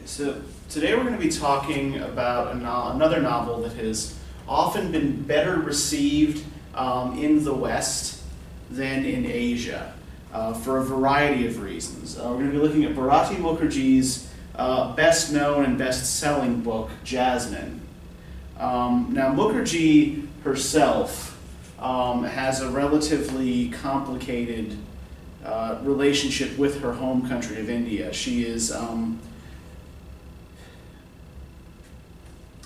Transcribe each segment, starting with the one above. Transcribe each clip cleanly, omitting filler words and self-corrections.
So today we're going to be talking about another novel that has often been better received in the West than in Asia for a variety of reasons. We're going to be looking at Bharati Mukherjee's best known and best selling book, Jasmine. Now Mukherjee herself has a relatively complicated relationship with her home country of India. She is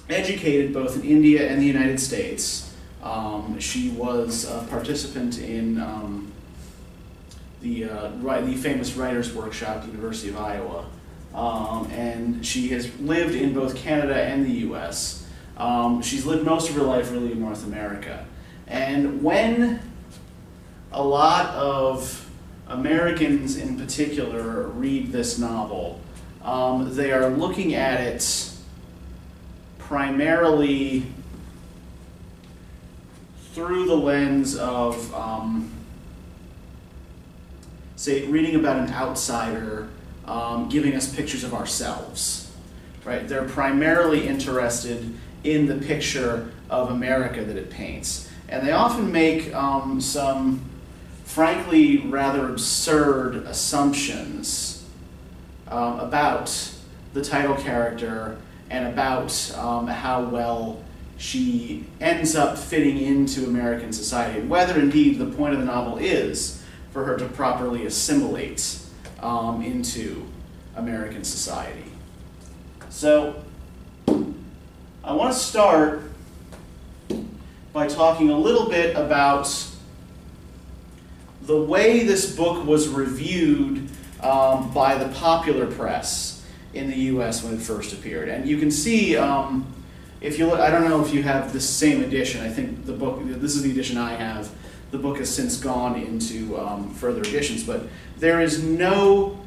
educated both in India and the United States. She was a participant in the famous Writers' Workshop at the University of Iowa. And she has lived in both Canada and the US. She's lived most of her life really in North America. And when a lot of Americans in particular read this novel, they are looking at it primarily through the lens of, say, reading about an outsider giving us pictures of ourselves, right? They're primarily interested in the picture of America that it paints. And they often make some, frankly, rather absurd assumptions about the title character and about how well she ends up fitting into American society, and whether indeed the point of the novel is for her to properly assimilate into American society. So I want to start by talking a little bit about the way this book was reviewed by the popular press in the US when it first appeared. And you can see, if you look, I don't know if you have the same edition. I think the book, this is the edition I have. The book has since gone into further editions, but there is no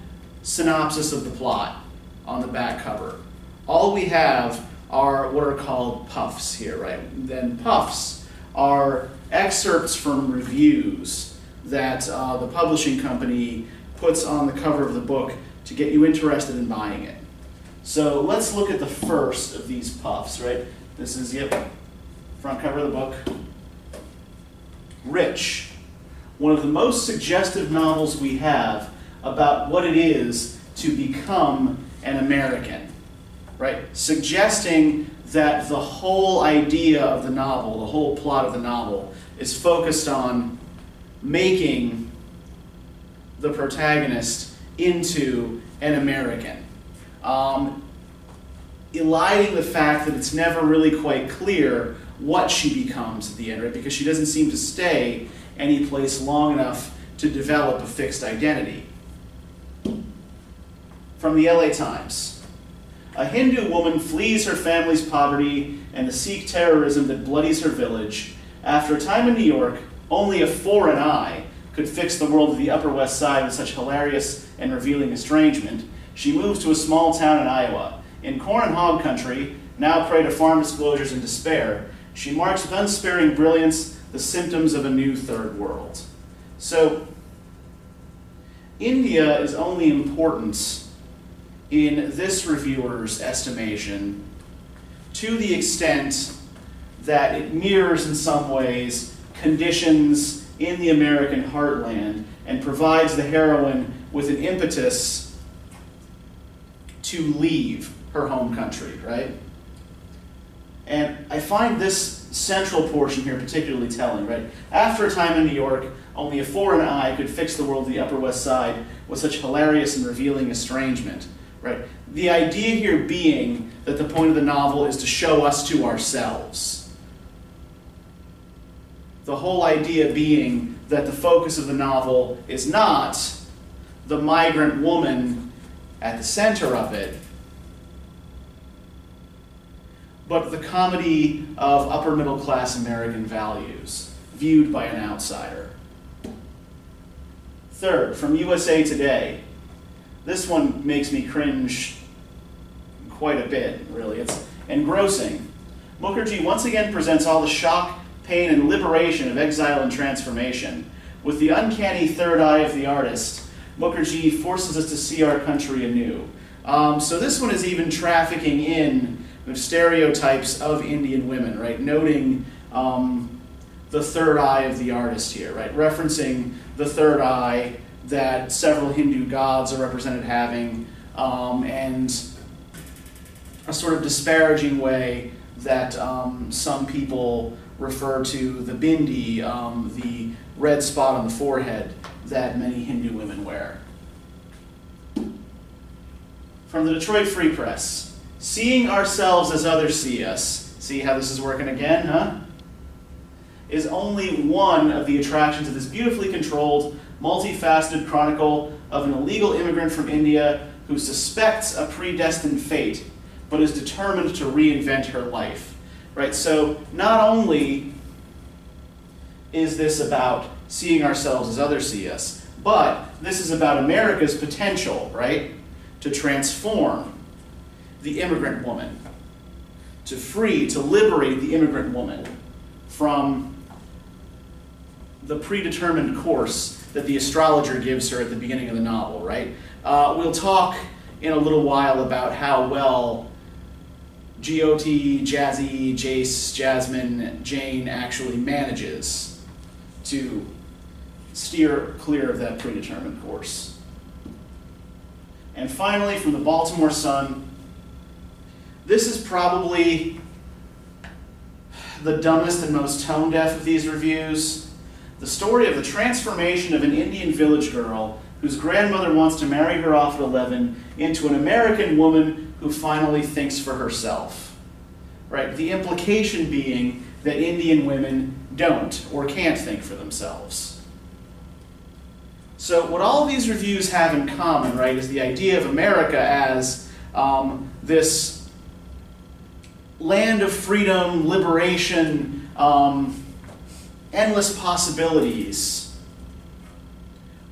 synopsis of the plot on the back cover. All we have are what are called puffs here, right? Then puffs are excerpts from reviews that the publishing company puts on the cover of the book to get you interested in buying it. So let's look at the first of these puffs, right? This is, front cover of the book. Rich, one of the most suggestive novels we have about what it is to become an American, right? Suggesting that the whole idea of the novel, the whole plot of the novel, is focused on making the protagonist into an American. Eliding the fact that it's never really quite clear what she becomes at the end, right? Because she doesn't seem to stay any place long enough to develop a fixed identity. From the LA Times. A Hindu woman flees her family's poverty and the Sikh terrorism that bloodies her village. After a time in New York, only a foreign eye could fix the world of the Upper West Side with such hilarious and revealing estrangement. She moves to a small town in Iowa. In corn and hog country, now prey to farm disclosures and despair, she marks with unsparing brilliance the symptoms of a new third world. So, India is only important in this reviewer's estimation to the extent that it mirrors in some ways conditions in the American heartland and provides the heroine with an impetus to leave her home country, right? And I find this central portion here particularly telling, right? After a time in New York, only a foreign eye could fix the world of the Upper West Side with such hilarious and revealing estrangement, right? The idea here being that the point of the novel is to show us to ourselves. The whole idea being that the focus of the novel is not the migrant woman at the center of it, but the comedy of upper middle class American values, viewed by an outsider. Third, from USA Today. This one makes me cringe quite a bit, really. It's engrossing. Mukherjee once again presents all the shock, pain, and liberation of exile and transformation. With the uncanny third eye of the artist, Mukherjee forces us to see our country anew. So this one is even trafficking in with stereotypes of Indian women, right? Noting the third eye of the artist here, right? Referencing the third eye that several Hindu gods are represented having, and a sort of disparaging way that some people refer to the bindi, the red spot on the forehead that many Hindu women wear. From the Detroit Free Press, seeing ourselves as others see us, see how this is working again, huh? Is only one of the attractions of this beautifully controlled, multifaceted chronicle of an illegal immigrant from India who suspects a predestined fate, but is determined to reinvent her life. Right? So not only is this about seeing ourselves as others see us, but this is about America's potential, right, to transform the immigrant woman, to liberate the immigrant woman from the predetermined course that the astrologer gives her at the beginning of the novel, right? We'll talk in a little while about how well Jyoti, Jazzy, Jace, Jasmine, Jane actually manages to steer clear of that predetermined course. And finally, from the Baltimore Sun, this is probably the dumbest and most tone-deaf of these reviews. The story of the transformation of an Indian village girl whose grandmother wants to marry her off at 11 into an American woman who finally thinks for herself. Right? The implication being that Indian women don't or can't think for themselves. So what all of these reviews have in common, right, is the idea of America as this land of freedom, liberation, endless possibilities,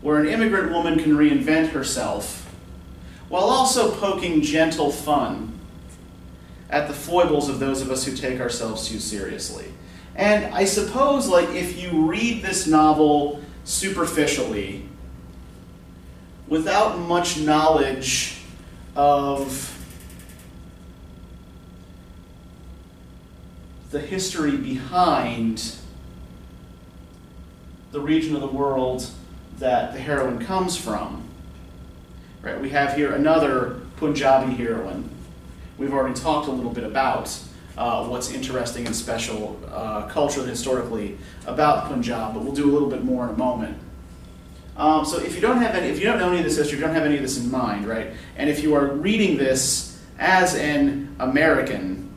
where an immigrant woman can reinvent herself, while also poking gentle fun at the foibles of those of us who take ourselves too seriously. And I suppose, like, if you read this novel superficially, without much knowledge of the history behind the region of the world that the heroine comes from, right? We have here another Punjabi heroine. We've already talked a little bit about what's interesting and special culturally, historically about Punjab, but we'll do a little bit more in a moment. So if you don't know any of this history, if you don't have any of this in mind, right? And if you are reading this as an American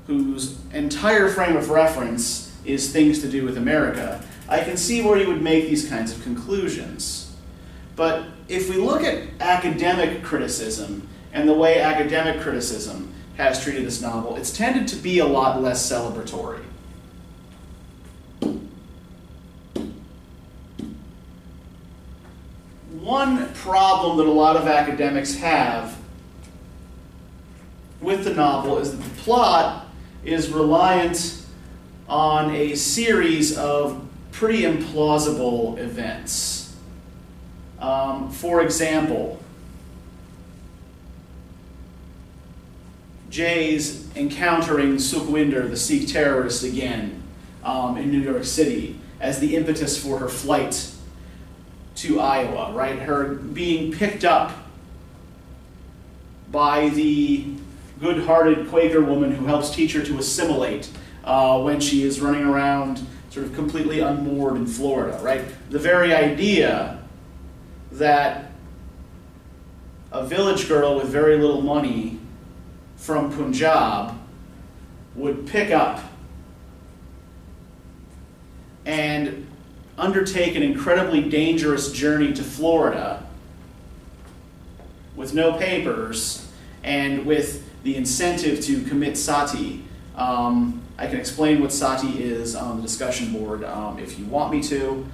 whose entire frame of reference is things to do with America, I can see where you would make these kinds of conclusions. But if we look at academic criticism and the way academic criticism has treated this novel, it's tended to be a lot less celebratory. One problem that a lot of academics have with the novel is that the plot is reliant on a series of pretty implausible events. For example, Jay's encountering Sukhwinder, the Sikh terrorist, again in New York City as the impetus for her flight to Iowa, right? Her being picked up by the good-hearted Quaker woman who helps teach her to assimilate when she is running around sort of completely unmoored in Florida, right? The very idea that a village girl with very little money from Punjab would pick up and undertake an incredibly dangerous journey to Florida with no papers and with the incentive to commit sati. I can explain what sati is on the discussion board if you want me to.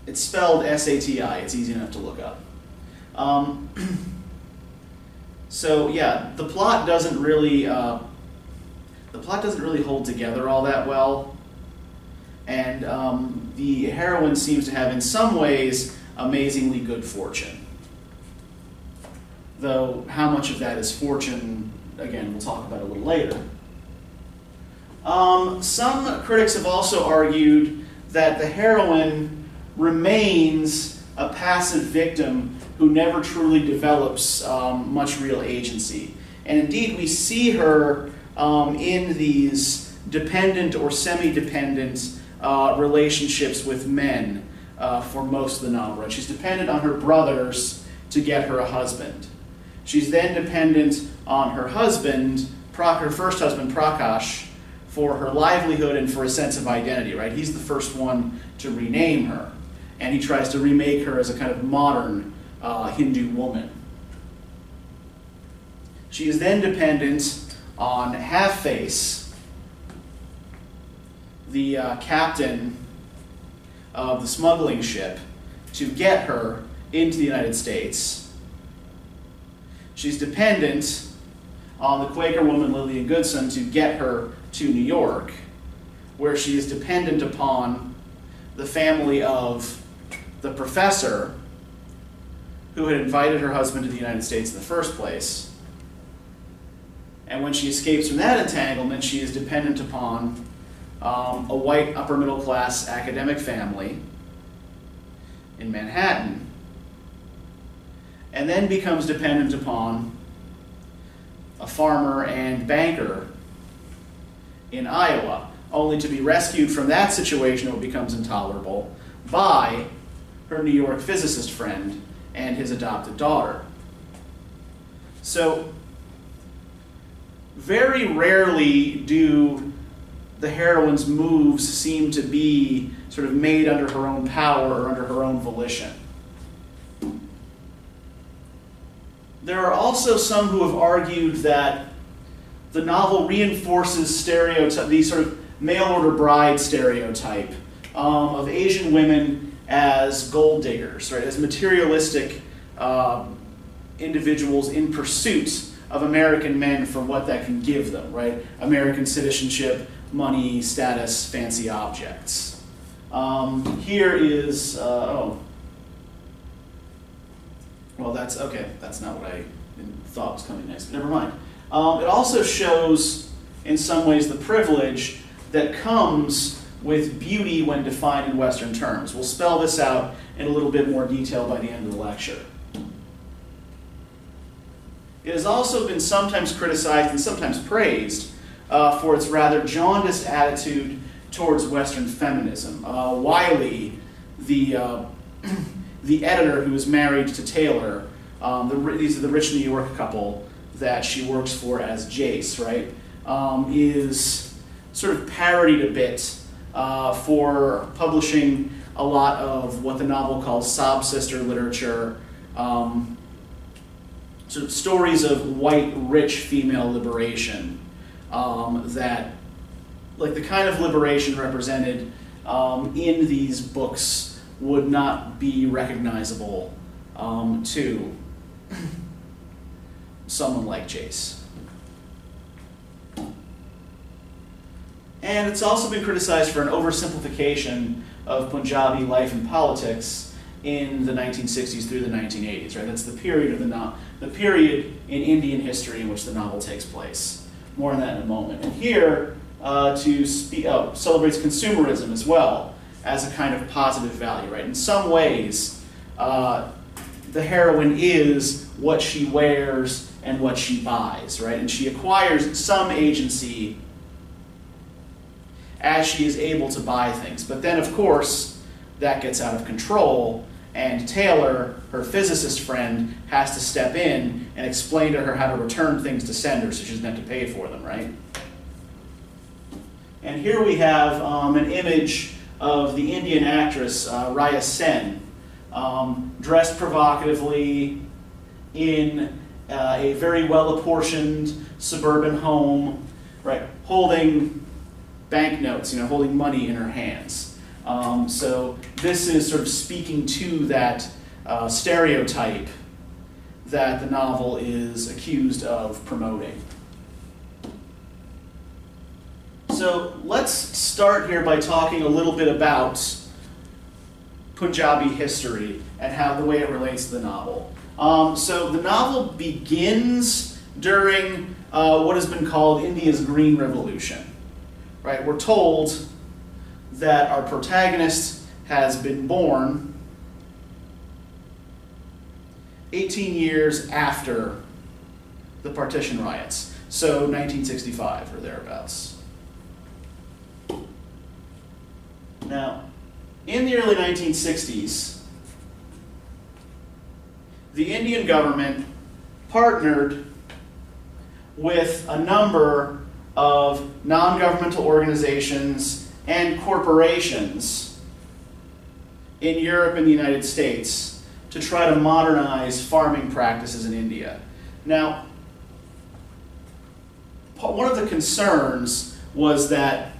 It's spelled S-A-T-I. It's easy enough to look up. So yeah, the plot doesn't really hold together all that well, and the heroine seems to have, in some ways, amazingly good fortune. Though how much of that is fortune, again, we'll talk about a little later. Some critics have also argued that the heroine remains a passive victim who never truly develops much real agency. And indeed, we see her in these dependent or semi-dependent relationships with men for most of the novel. Right? She's dependent on her brothers to get her a husband. She's then dependent on her husband, her first husband, Prakash, for her livelihood and for a sense of identity. Right? He's the first one to rename her, and he tries to remake her as a kind of modern Hindu woman. She is then dependent on Half-Face, the captain of the smuggling ship, to get her into the United States. She's dependent on the Quaker woman Lillian Goodson to get her to New York, where she is dependent upon the family of the professor who had invited her husband to the United States in the first place. And when she escapes from that entanglement, she is dependent upon a white upper middle class academic family in Manhattan, and then becomes dependent upon a farmer and banker in Iowa, only to be rescued from that situation, it becomes intolerable, by her New York physicist friend and his adopted daughter. So, very rarely do the heroine's moves seem to be sort of made under her own power or under her own volition. There are also some who have argued that the novel reinforces the sort of mail-order bride stereotype of Asian women as gold diggers, right, as materialistic individuals in pursuit of American men for what that can give them, right? American citizenship, money, status, fancy objects. Here is, well, that's not what I thought was coming next, but never mind. It also shows, in some ways, the privilege that comes with beauty when defined in Western terms. We'll spell this out in a little bit more detail by the end of the lecture. It has also been sometimes criticized and sometimes praised for its rather jaundiced attitude towards Western feminism. Wiley, the editor who is married to Taylor, these are the rich New York couple that she works for as Jace, right, is sort of parodied a bit for publishing a lot of what the novel calls sob sister literature, sort of stories of white, rich female liberation that, like the kind of liberation represented in these books would not be recognizable to someone like Jace. And it's also been criticized for an oversimplification of Punjabi life and politics in the 1960s through the 1980s. Right, that's the period of the period in Indian history in which the novel takes place. More on that in a moment. And here, celebrates consumerism as well as a kind of positive value. Right, in some ways, the heroine is what she wears and what she buys. Right, and she acquires some agency as she is able to buy things. But then, of course, that gets out of control, and Taylor, her physicist friend, has to step in and explain to her how to return things to sender so she doesn't have to pay for them, right? And here we have an image of the Indian actress Raya Sen, dressed provocatively in a very well-apportioned suburban home, right, holding banknotes, holding money in her hands. So this is sort of speaking to that stereotype that the novel is accused of promoting. So let's start here by talking a little bit about Punjabi history and how the way it relates to the novel. So the novel begins during what has been called India's Green Revolution. Right? We're told that our protagonist has been born 18 years after the partition riots, so 1965 or thereabouts. Now, in the early 1960s, the Indian government partnered with a number of non-governmental organizations and corporations in Europe and the United States to try to modernize farming practices in India. Now, one of the concerns was that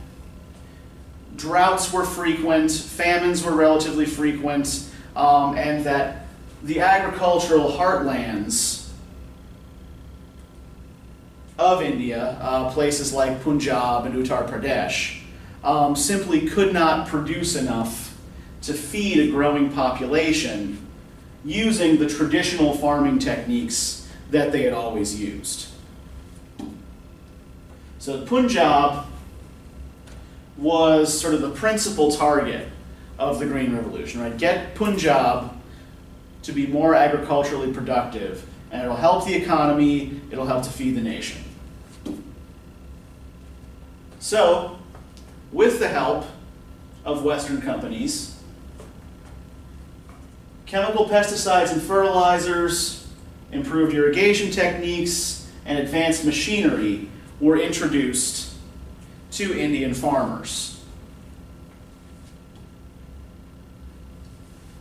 droughts were frequent, famines were relatively frequent, and that the agricultural heartlands of India, places like Punjab and Uttar Pradesh, simply could not produce enough to feed a growing population using the traditional farming techniques that they had always used. So Punjab was sort of the principal target of the Green Revolution, right? Get Punjab to be more agriculturally productive, and it'll help the economy, it'll help to feed the nation. So, with the help of Western companies, chemical pesticides and fertilizers, improved irrigation techniques, and advanced machinery were introduced to Indian farmers.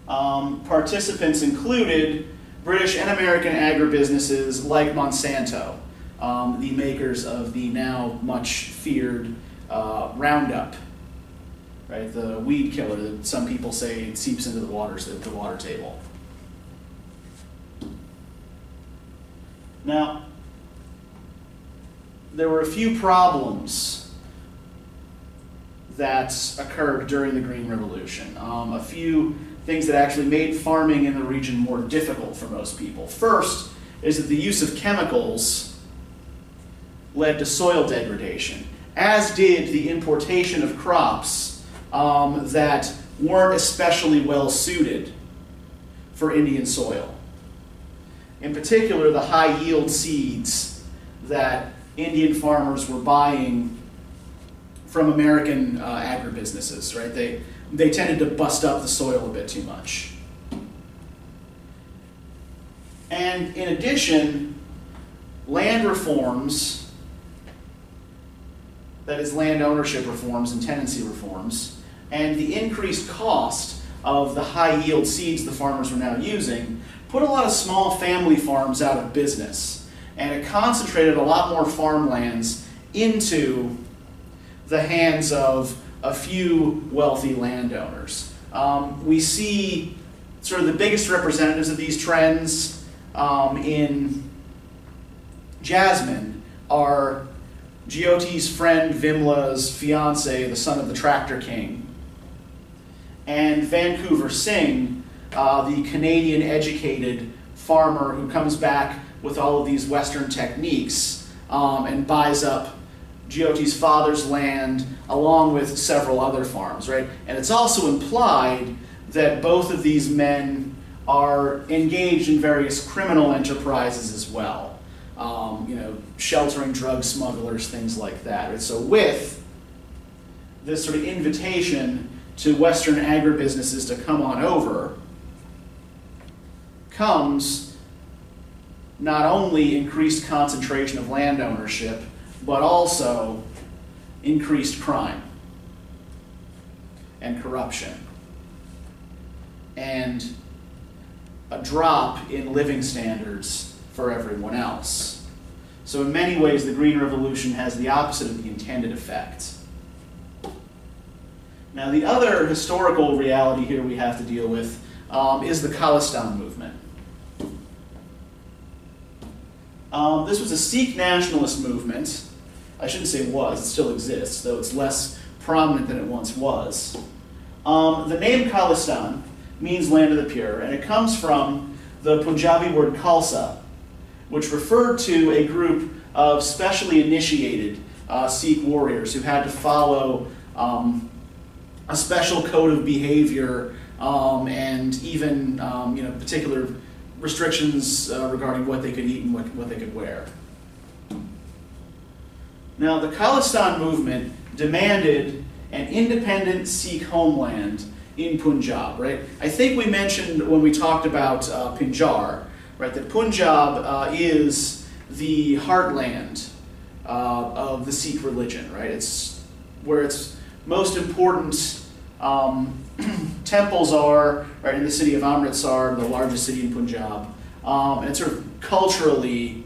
Participants included British and American agribusinesses like Monsanto, the makers of the now much feared Roundup, right? The weed killer that some people say seeps into the water table. Now, there were a few problems that occurred during the Green Revolution. A few things that actually made farming in the region more difficult for most people. First is that the use of chemicals led to soil degradation, as did the importation of crops that weren't especially well suited for Indian soil. In particular, the high yield seeds that Indian farmers were buying from American agribusinesses, right? They tended to bust up the soil a bit too much. And in addition, land reforms, that is land ownership reforms and tenancy reforms, and the increased cost of the high yield seeds the farmers were now using, put a lot of small family farms out of business. And it concentrated a lot more farmlands into the hands of a few wealthy landowners. We see sort of the biggest representatives of these trends in Jasmine are Jyoti's friend Vimla's fiance, the son of the tractor king, and Vancouver Singh, the Canadian educated farmer who comes back with all of these Western techniques and buys up Jyoti's father's land along with several other farms, right? And it's also implied that both of these men are engaged in various criminal enterprises as well. Sheltering drug smugglers, things like that. Right? So with this sort of invitation to Western agribusinesses to come on over comes not only increased concentration of land ownership, but also increased crime and corruption and a drop in living standards for everyone else. So in many ways, the Green Revolution has the opposite of the intended effect. Now, the other historical reality here we have to deal with is the Khalistan movement. This was a Sikh nationalist movement. I shouldn't say was, it still exists, though it's less prominent than it once was. The name Khalistan means land of the pure, and it comes from the Punjabi word Khalsa, which referred to a group of specially initiated Sikh warriors who had to follow a special code of behavior and even particular restrictions regarding what they could eat and what they could wear. Now, the Khalistan movement demanded an independent Sikh homeland in Punjab, right? I think we mentioned when we talked about Punjar, right, that Punjab is the heartland of the Sikh religion, right? It's where its most important temples are, right, in the city of Amritsar, the largest city in Punjab, and it's sort of culturally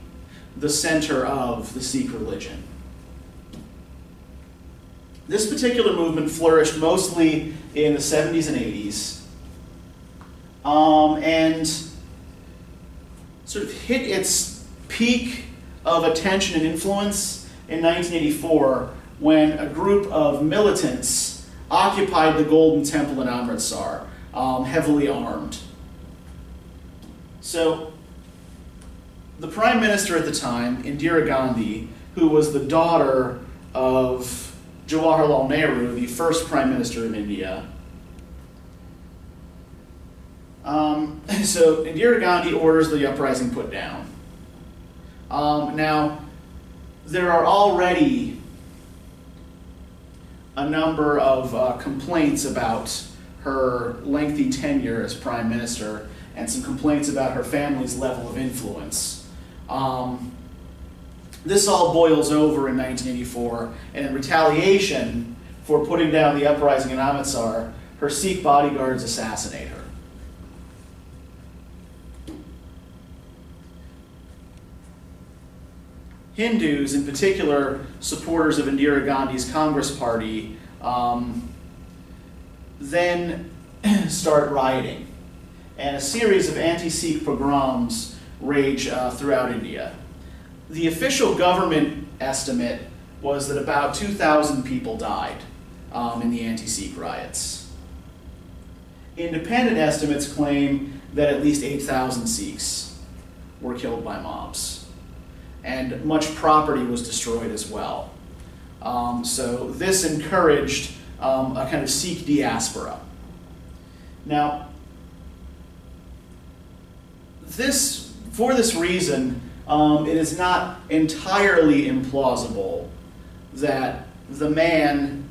the center of the Sikh religion. This particular movement flourished mostly in the 70s and 80s, and sort of hit its peak of attention and influence in 1984 when a group of militants occupied the Golden Temple in Amritsar, heavily armed. So the Prime Minister at the time, Indira Gandhi, who was the daughter of Jawaharlal Nehru, the first Prime Minister of India. So Indira Gandhi orders the uprising put down. Now, there are already a number of complaints about her lengthy tenure as Prime Minister and some complaints about her family's level of influence. This all boils over in 1984, and in retaliation for putting down the uprising in Amritsar, her Sikh bodyguards assassinate her. Hindus, in particular supporters of Indira Gandhi's Congress Party, then start rioting, and a series of anti-Sikh pogroms rage throughout India. The official government estimate was that about 2,000 people died in the anti-Sikh riots. Independent estimates claim that at least 8,000 Sikhs were killed by mobs, and much property was destroyed as well. So this encouraged a kind of Sikh diaspora. Now, for this reason, it is not entirely implausible that the man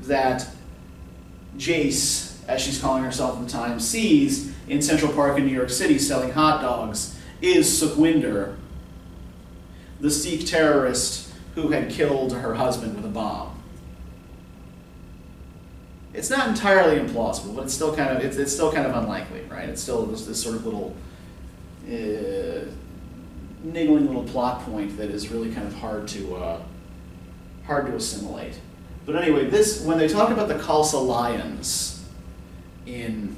that Jace, as she's calling herself at the time, sees in Central Park in New York City selling hot dogs is Sukhwinder, the Sikh terrorist who had killed her husband with a bomb. It's not entirely implausible, but it's still kind of unlikely, right? It's still this sort of little niggling little plot point that is really kind of hard to assimilate. But anyway, when they talk about the Khalsa Lions in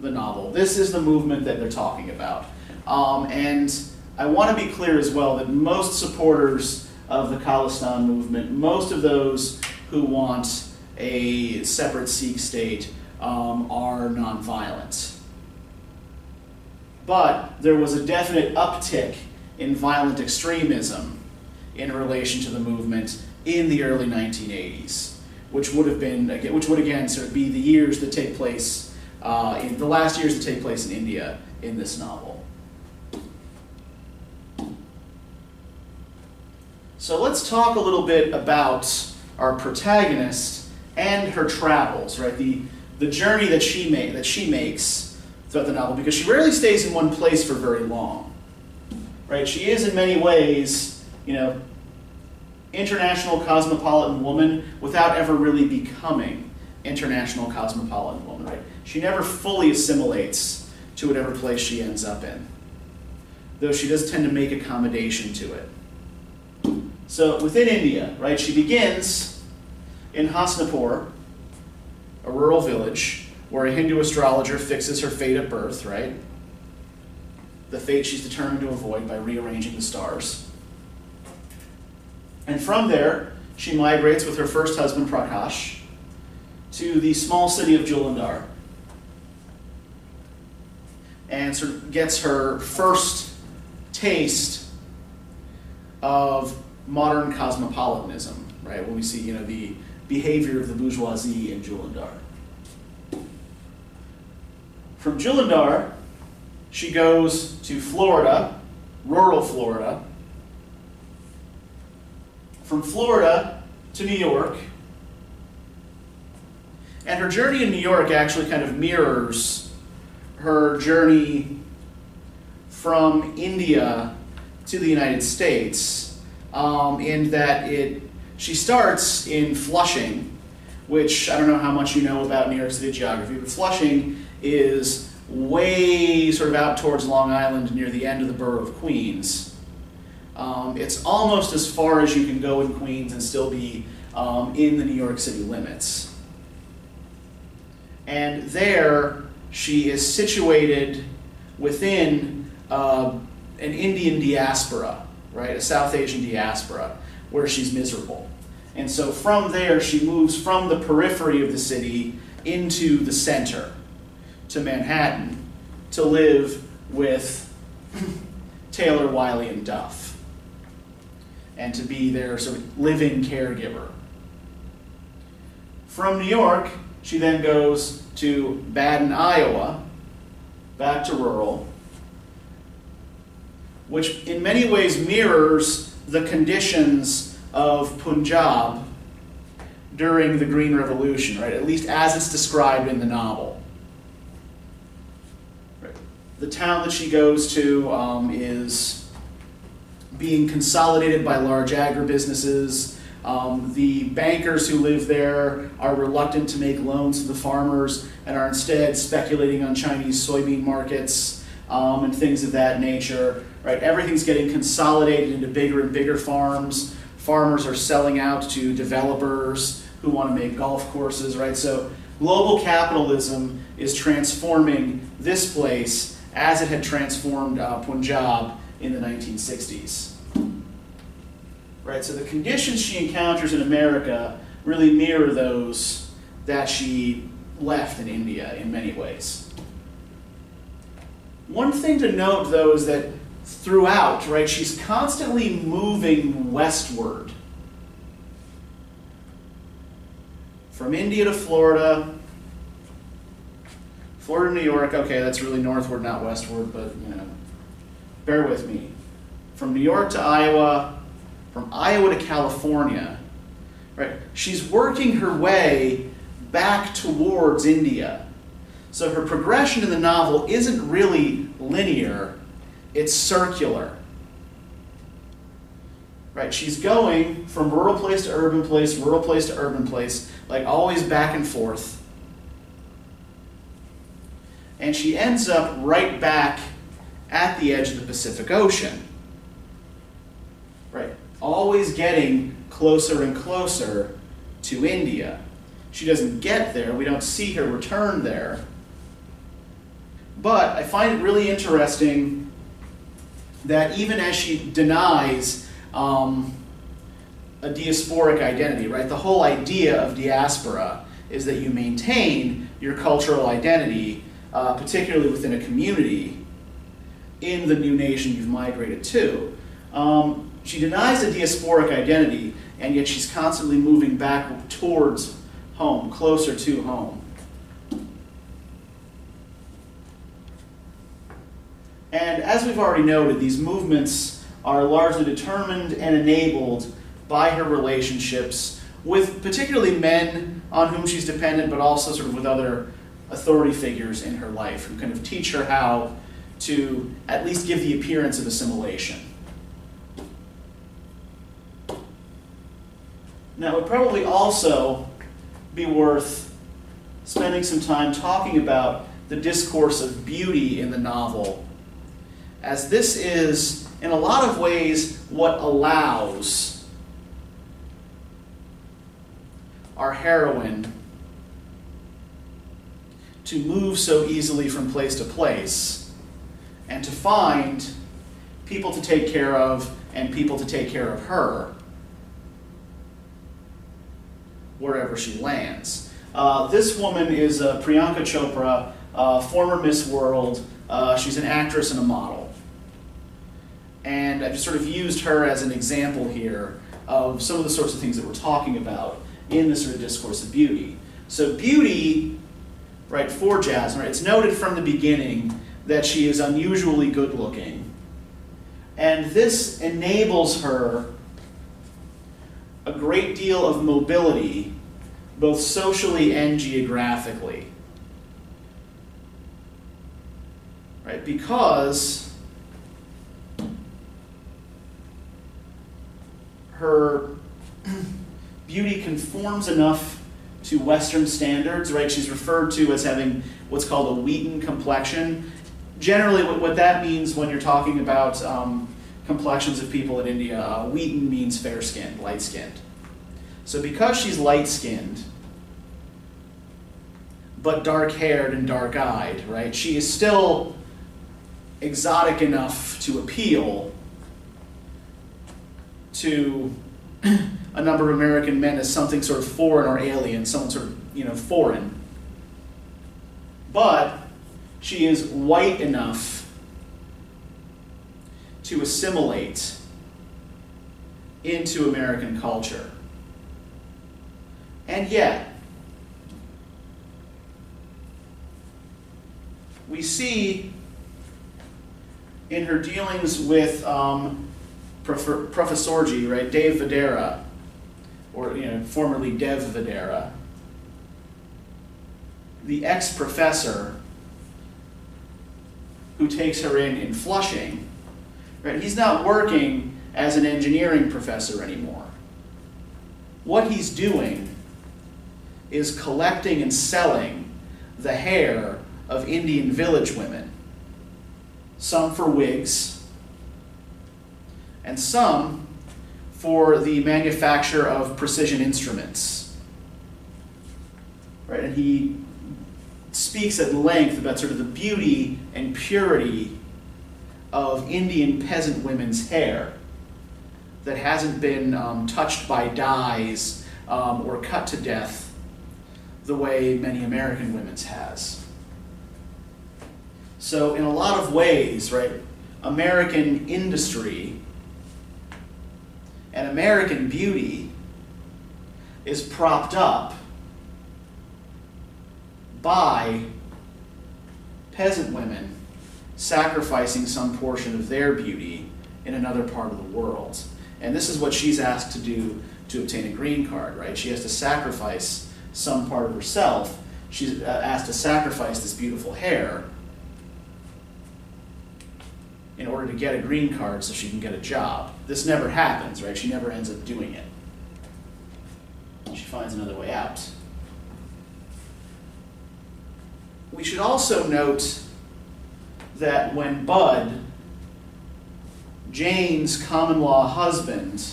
the novel, this is the movement that they're talking about. And I want to be clear as well that most supporters of the Khalistan movement, most of those who want a separate Sikh state, are nonviolent. But there was a definite uptick in violent extremism in relation to the movement in the early 1980s, which would again sort of be the years that take place, in the last years that take place in India in this novel. So let's talk a little bit about our protagonist and her travels, right? The journey that she makes throughout the novel, because she rarely stays in one place for very long, right? She is in many ways, international cosmopolitan woman without ever really becoming international cosmopolitan woman, right? She never fully assimilates to whatever place she ends up in, though she does tend to make accommodation to it. So within India, right, she begins in Hasnapur, a rural village where a Hindu astrologer fixes her fate at birth, right? The fate she's determined to avoid by rearranging the stars. And from there, she migrates with her first husband, Prakash, to the small city of Julandhar. and sort of gets her first taste of modern cosmopolitanism, right? When we see, the behavior of the bourgeoisie in Jullundar. From Jullundar, she goes to Florida, rural Florida. From Florida to New York. And her journey in New York actually kind of mirrors her journey from India to the United States, in that she starts in Flushing, which I don't know how much you know about New York City geography, but Flushing is way sort of out towards Long Island near the end of the borough of Queens. It's almost as far as you can go in Queens and still be in the New York City limits. And there she is situated within an Indian diaspora, right, a South Asian diaspora, where she's miserable. And so from there she moves from the periphery of the city into the center, to Manhattan, to live with Taylor, Wiley, and Duff, and to be their sort of living caregiver. From New York, she then goes to Baden, Iowa, back to rural, which in many ways mirrors the conditions of Punjab during the Green Revolution, right? At least as it's described in the novel. Right. The town that she goes to is being consolidated by large agribusinesses. The bankers who live there are reluctant to make loans to the farmers and are instead speculating on Chinese soybean markets and things of that nature. Right? Everything's getting consolidated into bigger and bigger farms. Farmers are selling out to developers who want to make golf courses. Right? So global capitalism is transforming this place as it had transformed Punjab in the 1960s. Right, so the conditions she encounters in America really mirror those that she left in India in many ways. One thing to note, though, is that throughout, right, she's constantly moving westward. From India to Florida, Florida to New York, okay, that's really northward, not westward, but, bear with me. From New York to Iowa, from Iowa to California, right? She's working her way back towards India. So her progression in the novel isn't really linear, it's circular. Right? She's going from rural place to urban place, rural place to urban place, like always back and forth. And she ends up right back at the edge of the Pacific Ocean. Right? Always getting closer and closer to India. She doesn't get there, we don't see her return there. But I find it really interesting that even as she denies a diasporic identity, right? The whole idea of diaspora is that you maintain your cultural identity, particularly within a community, in the new nation you've migrated to. She denies a diasporic identity, and yet she's constantly moving back towards home, closer to home. And as we've already noted, these movements are largely determined and enabled by her relationships with particularly men on whom she's dependent, but also sort of with other authority figures in her life who kind of teach her how to at least give the appearance of assimilation. Now, it would probably also be worth spending some time talking about the discourse of beauty in the novel, as this is, in a lot of ways, what allows our heroine to move so easily from place to place and to find people to take care of and people to take care of her wherever she lands. This woman is Priyanka Chopra, former Miss World, She's an actress and a model. And I just sort of used her as an example here of some of the sorts of things that we're talking about in this sort of discourse of beauty. So beauty, right, for Jasmine, right, it's noted from the beginning that she is unusually good looking. And this enables her a great deal of mobility, both socially and geographically. Right, because her beauty conforms enough to Western standards, right? She's referred to as having what's called a wheaten complexion. Generally, what that means when you're talking about complexions of people in India, wheaten means fair-skinned, light-skinned. So because she's light-skinned, but dark-haired and dark-eyed, right, she is still exotic enough to appeal to a number of American men as something sort of foreign or alien, someone sort of, foreign. But she is white enough to assimilate into American culture. And yet, we see in her dealings with Professorji, right, Dave Vadera, or formerly Dev Vadera, the ex-professor who takes her in Flushing, right? He's not working as an engineering professor anymore. What he's doing is collecting and selling the hair of Indian village women, some for wigs, and some for the manufacture of precision instruments. Right? And he speaks at length about sort of the beauty and purity of Indian peasant women's hair that hasn't been touched by dyes or cut to death the way many American women's has. So in a lot of ways, right, American industry and American beauty is propped up by peasant women sacrificing some portion of their beauty in another part of the world. And this is what she's asked to do to obtain a green card, right? She has to sacrifice some part of herself. She's asked to sacrifice this beautiful hair in order to get a green card so she can get a job. This never happens, right? She never ends up doing it. She finds another way out. We should also note that when Bud, Jane's common-law husband,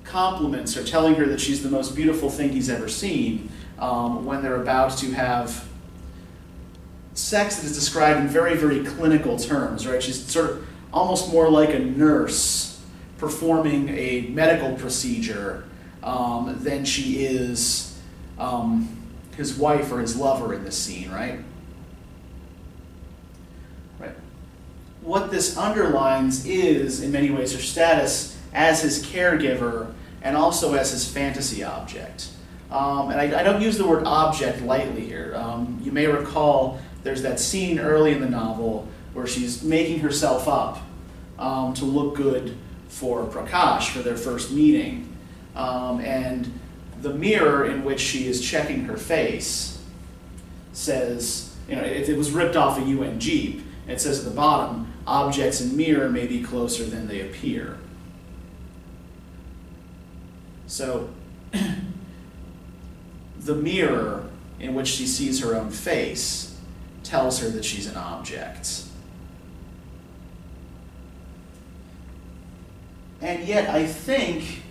compliments her, telling her that she's the most beautiful thing he's ever seen, when they're about to have sex that is described in very, very clinical terms, right? She's sort of almost more like a nurse performing a medical procedure than she is his wife or his lover in this scene, right? Right. What this underlines is, in many ways, her status as his caregiver and also as his fantasy object. And I don't use the word object lightly here. You may recall there's that scene early in the novel where she's making herself up to look good for Prakash for their first meeting. And the mirror in which she is checking her face says, it was ripped off a UN Jeep. It says at the bottom, objects in mirror may be closer than they appear. So, the mirror in which she sees her own face tells her that she's an object. And yet, I think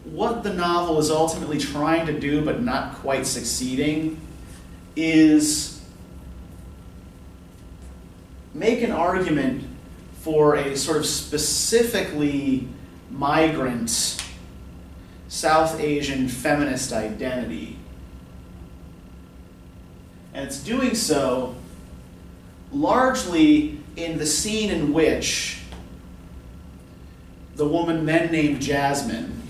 what the novel is ultimately trying to do, but not quite succeeding, is make an argument for a sort of specifically migrant South Asian feminist identity. And it's doing so largely in the scene in which the woman then named Jasmine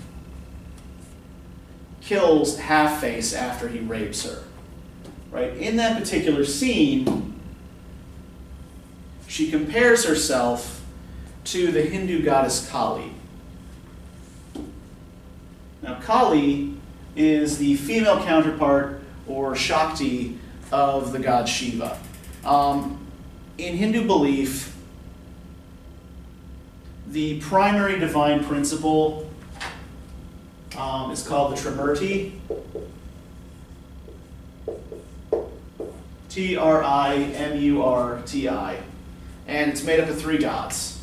kills Half-Face after he rapes her. Right? In that particular scene, she compares herself to the Hindu goddess Kali. Now, Kali is the female counterpart or Shakti of the god Shiva. In Hindu belief, the primary divine principle is called the Trimurti. Trimurti. And it's made up of 3 gods,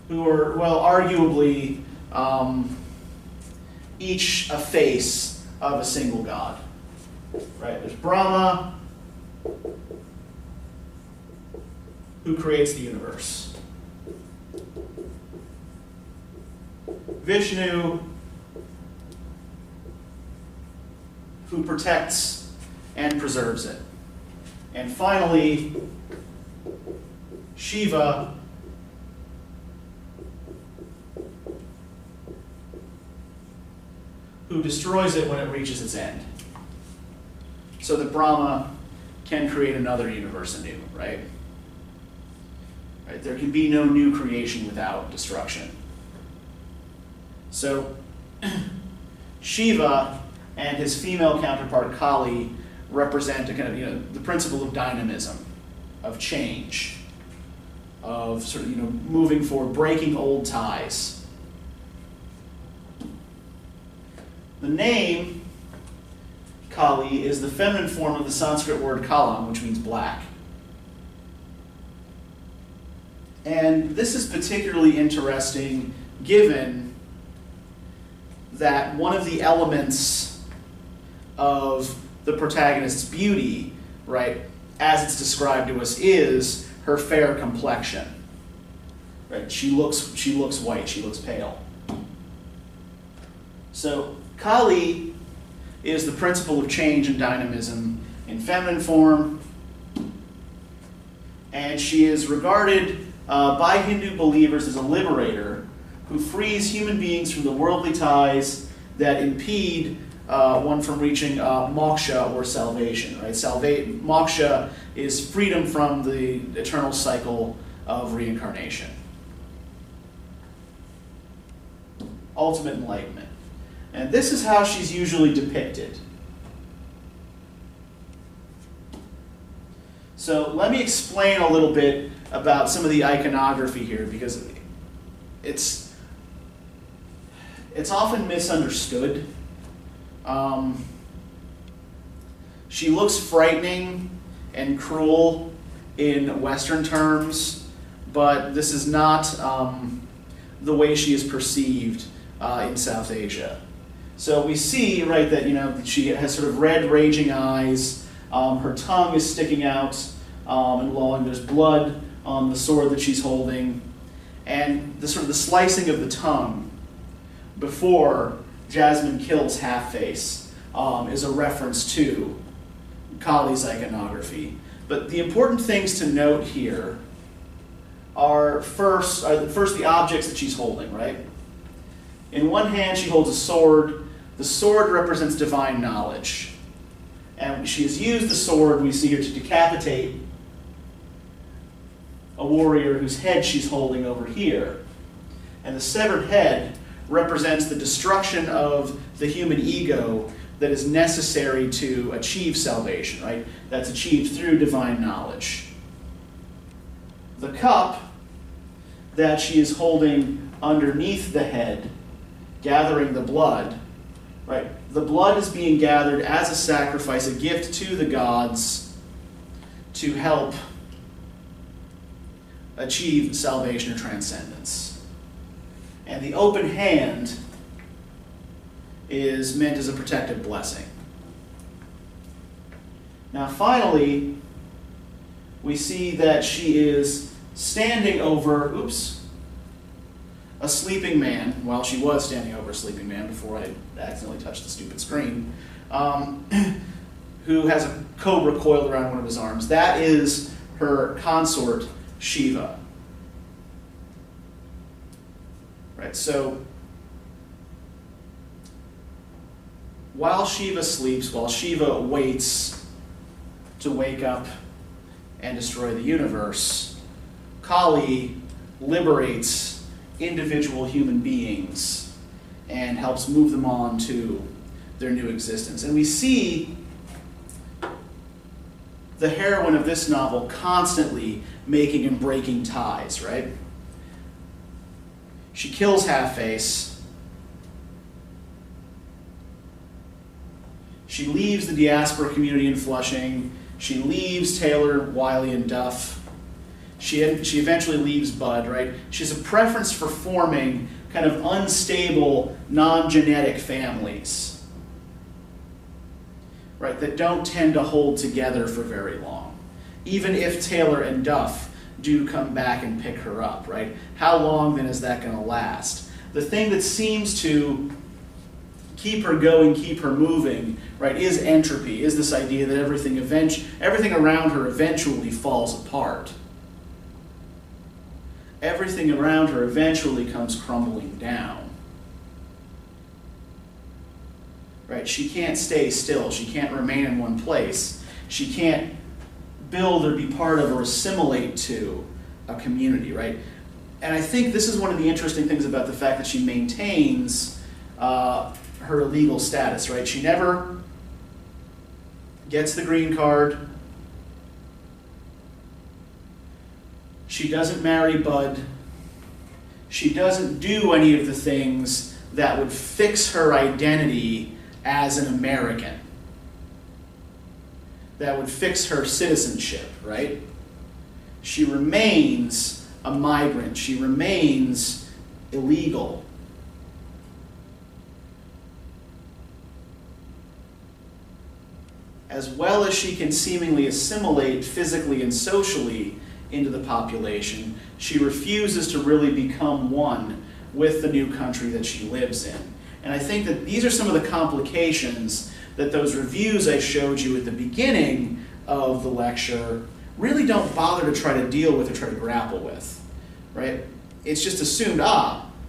who are, well, arguably each a face of a single god. Right? There's Brahma, who creates the universe. Vishnu, who protects and preserves it. And finally, Shiva, who destroys it when it reaches its end, so that Brahma can create another universe anew, right? Right? There can be no new creation without destruction. So Shiva and his female counterpart Kali represent a kind of, the principle of dynamism, of change, of sort of, moving forward, breaking old ties. The name Kali is the feminine form of the Sanskrit word kalam, which means black. And this is particularly interesting given that one of the elements of the protagonist's beauty, right, as it's described to us, is her fair complexion. Right? She looks white, she looks pale. So Kali is the principle of change and dynamism in feminine form, and she is regarded by Hindu believers as a liberator who frees human beings from the worldly ties that impede one from reaching moksha or salvation. Right? Moksha is freedom from the eternal cycle of reincarnation. Ultimate enlightenment. And this is how she's usually depicted. So let me explain a little bit about some of the iconography here, because it's often misunderstood. She looks frightening and cruel in Western terms, but this is not the way she is perceived in South Asia. So we see, right, that she has sort of red, raging eyes. Her tongue is sticking out and lolling. There's blood on the sword that she's holding, and the sort of the slicing of the tongue before Jasmine kills Half-Face is a reference to Kali's iconography. But the important things to note here are first the objects that she's holding, right? In one hand she holds a sword. The sword represents divine knowledge. And she has used the sword, we see here, to decapitate a warrior whose head she's holding over here. And the severed head represents the destruction of the human ego that is necessary to achieve salvation, right? That's achieved through divine knowledge. The cup that she is holding underneath the head, gathering the blood, right? The blood is being gathered as a sacrifice, a gift to the gods to help achieve salvation or transcendence. And the open hand is meant as a protective blessing. Now finally, we see that she is standing over, a sleeping man. Well, she was standing over a sleeping man before I accidentally touched the stupid screen, who has a cobra coiled around one of his arms. That is her consort, Shiva. Right, so while Shiva sleeps, while Shiva waits to wake up and destroy the universe, Kali liberates individual human beings and helps move them on to their new existence. And we see the heroine of this novel constantly making and breaking ties, right? She kills Half-Face. She leaves the diaspora community in Flushing. She leaves Taylor, Wiley, and Duff. She eventually leaves Bud, right? She has a preference for forming kind of unstable, non-genetic families, right, that don't tend to hold together for very long. Even if Taylor and Duff do come back and pick her up, right? How long then is that going to last? The thing that seems to keep her going, keep her moving, right, is entropy, is this idea that everything around her eventually falls apart. Everything around her eventually comes crumbling down. Right? She can't stay still. She can't remain in one place. She can't build or be part of or assimilate to a community, right? And I think this is one of the interesting things about the fact that she maintains her legal status, right? She never gets the green card. She doesn't marry Bud. She doesn't do any of the things that would fix her identity as an American, that would fix her citizenship, right? She remains a migrant. She remains illegal. As well as she can seemingly assimilate physically and socially into the population, she refuses to really become one with the new country that she lives in. And I think that these are some of the complications that those reviews I showed you at the beginning of the lecture really don't bother to try to deal with or try to grapple with, right? It's just assumed,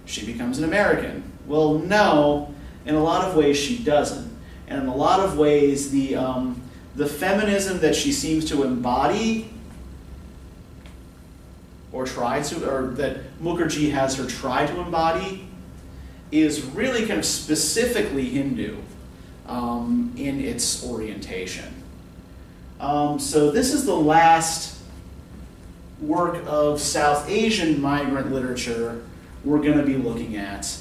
she becomes an American. Well, no, in a lot of ways she doesn't. And in a lot of ways, the feminism that she seems to embody or that Mukherjee has her try to embody is really kind of specifically Hindu in its orientation. So this is the last work of South Asian migrant literature we're going to be looking at.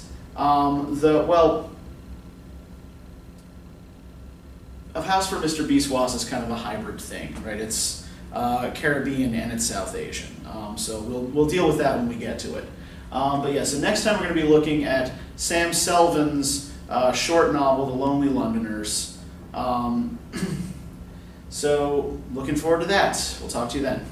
Of House for Mr. Biswas is kind of a hybrid thing, right? It's Caribbean and it's South Asian. So we'll deal with that when we get to it. But yeah, so next time we're going to be looking at Sam Selvon's short novel, The Lonely Londoners. So looking forward to that. We'll talk to you then.